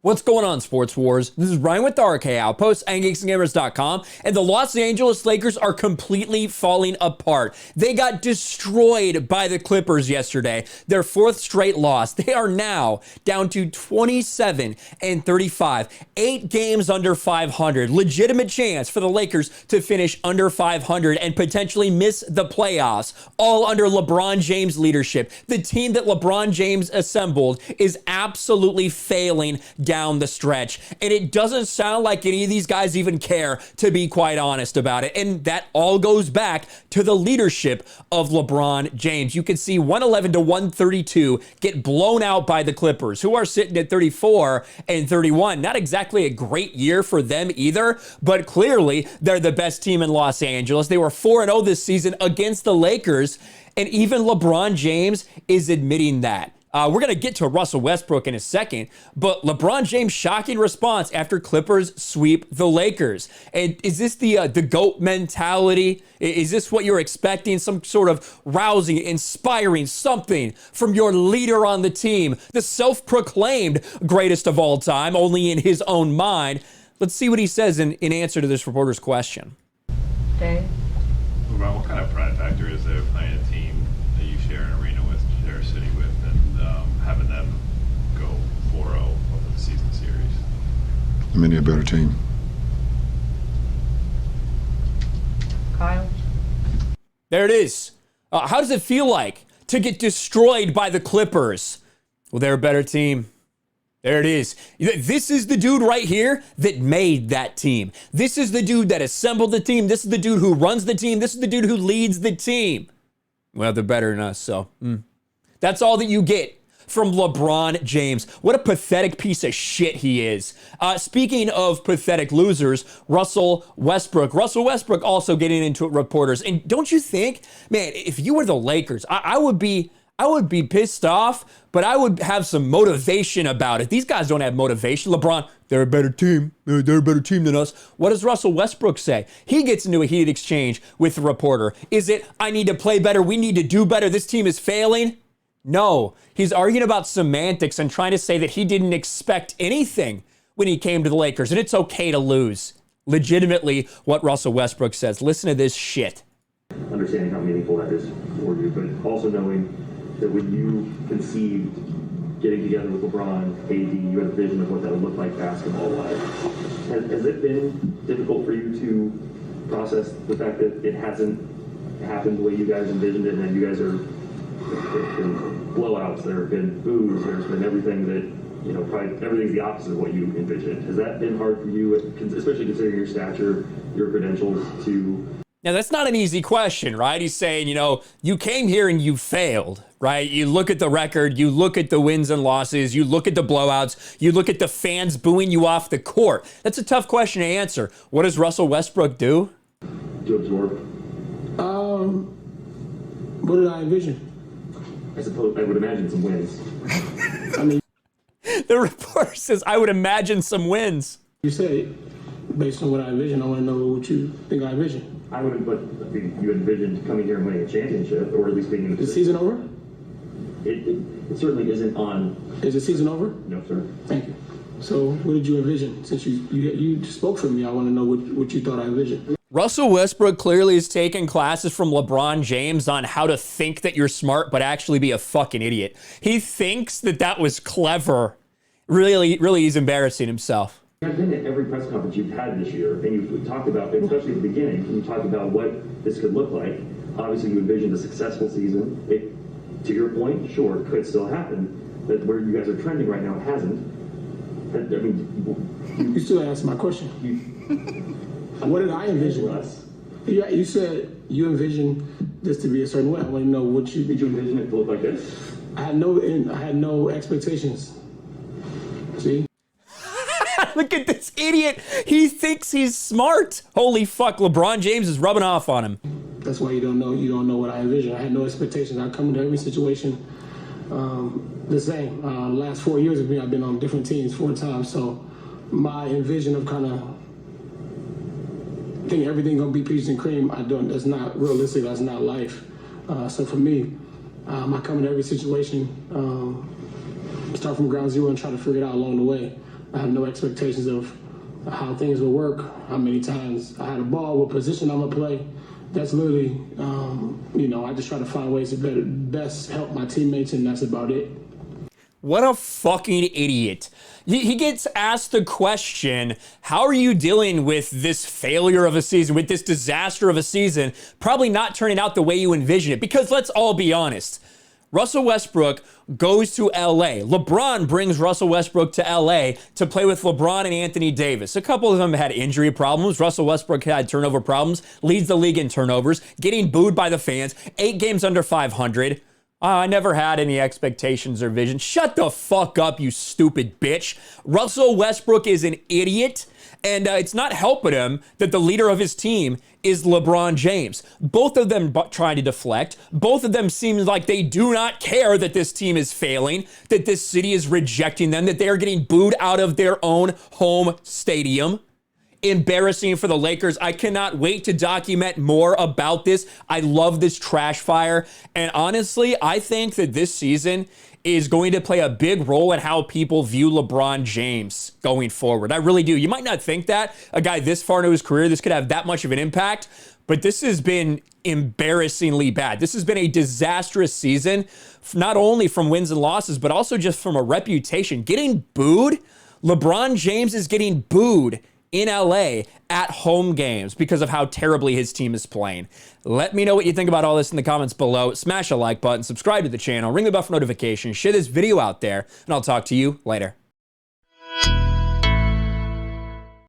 What's going on, Sports Wars? This is Ryan with the RK Outpost and GeeksGamers.com, and the Los Angeles Lakers are completely falling apart. They got destroyed by the Clippers yesterday, their fourth straight loss. They are now down to 27-35, 8 games under 500. Legitimate chance for the Lakers to finish under 500 and potentially miss the playoffs, all under LeBron James' leadership. The team that LeBron James assembled is absolutely failing down the stretch, and it doesn't sound like any of these guys even care, to be quite honest about it. And that all goes back to the leadership of LeBron James. You can see 111-132 get blown out by the Clippers, who are sitting at 34-31. Not exactly a great year for them either, but clearly they're the best team in Los Angeles. They were 4-0 this season against the Lakers, and even LeBron James is admitting that. We're going to get to Russell Westbrook in a second, but LeBron James' shocking response after Clippers sweep the Lakers. And is this the GOAT mentality? Is this what you're expecting? Some sort of rousing, inspiring something from your leader on the team, the self-proclaimed greatest of all time, only in his own mind. Let's see what he says in answer to this reporter's question. Okay. LeBron, what kind of pride factor is there playing a team that you share an arena with, share a city with, and having them go 4-0 over the season series? Many a better team. Kyle? There it is. How does it feel like to get destroyed by the Clippers? Well, they're a better team. There it is. This is the dude right here that made that team. This is the dude that assembled the team. This is the dude who runs the team. This is the dude who leads the team. Well, they're better than us, so that's all that you get from LeBron James. What a pathetic piece of shit he is. Speaking of pathetic losers, Russell Westbrook. Russell Westbrook also getting into it, reporters. And don't you think, man, if you were the Lakers, I would be pissed off, but I would have some motivation about it. These guys don't have motivation. LeBron, they're a better team. They're a better team than us. What does Russell Westbrook say? He gets into a heated exchange with the reporter. Is it, I need to play better, we need to do better, this team is failing? No, he's arguing about semantics and trying to say that he didn't expect anything when he came to the Lakers, and it's okay to lose. Legitimately, what Russell Westbrook says. Listen to this shit. Understanding how meaningful that is for you, but also knowing that when you conceived getting together with LeBron, AD, you had a vision of what that would look like basketball-wise. Has it been difficult for you to process the fact that it hasn't happened the way you guys envisioned it, and you guys are, there's been blowouts, there have been boos, there's been everything that, you know, probably everything's the opposite of what you envisioned. Has that been hard for you, especially considering your stature, your credentials, to... Now, that's not an easy question, right? He's saying, you know, you came here and you failed, right? You look at the record, you look at the wins and losses, you look at the blowouts, you look at the fans booing you off the court. That's a tough question to answer. What does Russell Westbrook do? To absorb? What did I envision? I suppose I would imagine some wins. I mean, the reporter says, I would imagine some wins. you say, based on what I envision, I want to know what you think I envision. I would have, but I think you envisioned coming here and winning a championship, or at least being in the Is the season over? It certainly isn't on. Is the season over? No, sir. Thank you. So what did you envision? Since you spoke for me, I want to know what you thought I envisioned. Russell Westbrook clearly is taking classes from LeBron James on how to think that you're smart, but actually be a fucking idiot. He thinks that was clever. Really, he's embarrassing himself. I've been at every press conference you've had this year, and you've talked about, especially at the beginning, you talked about what this could look like. Obviously, you envisioned a successful season. It, to your point, sure, it could still happen, but where you guys are trending right now, it hasn't. I mean, You still asked my question. What did I envision? Yeah, you said you envisioned this to be a certain way. I want to know what you did. You envision it to look like this? I had no expectations. See? Look at this idiot. He thinks he's smart. Holy fuck, LeBron James is rubbing off on him. That's why you don't know what I envision. I had no expectations. I come into every situation the same. Last 4 years of me, I've been on different teams 4 times. So my envision of kind of thinking everything gonna be peaches and cream, that's not realistic, that's not life. So for me, I come into every situation, start from ground zero and try to figure it out along the way. I have no expectations of how things will work, how many times I had a ball, what position I'm gonna play. That's literally, I just try to find ways to best help my teammates, and that's about it. What a fucking idiot. He gets asked the question, how are you dealing with this failure of a season, with this disaster of a season, probably not turning out the way you envision it? Because let's all be honest. Russell Westbrook goes to LA. LeBron brings Russell Westbrook to LA to play with LeBron and Anthony Davis. A couple of them had injury problems. Russell Westbrook had turnover problems, leads the league in turnovers, getting booed by the fans, 8 games under 500. I never had any expectations or vision. Shut the fuck up, you stupid bitch. Russell Westbrook is an idiot, and it's not helping him that the leader of his team is LeBron James. Both of them trying to deflect. Both of them seem like they do not care that this team is failing, that this city is rejecting them, that they are getting booed out of their own home stadium. Embarrassing for the Lakers. I cannot wait to document more about this. I love this trash fire. And honestly, I think that this season is going to play a big role in how people view LeBron James going forward. I really do. You might not think that a guy this far into his career, this could have that much of an impact, but this has been embarrassingly bad. This has been a disastrous season, not only from wins and losses, but also just from a reputation. Getting booed, LeBron James is getting booed in LA at home games because of how terribly his team is playing. Let me know what you think about all this in the comments below. Smash a like button, subscribe to the channel, ring the bell for notifications, share this video out there, and I'll talk to you later.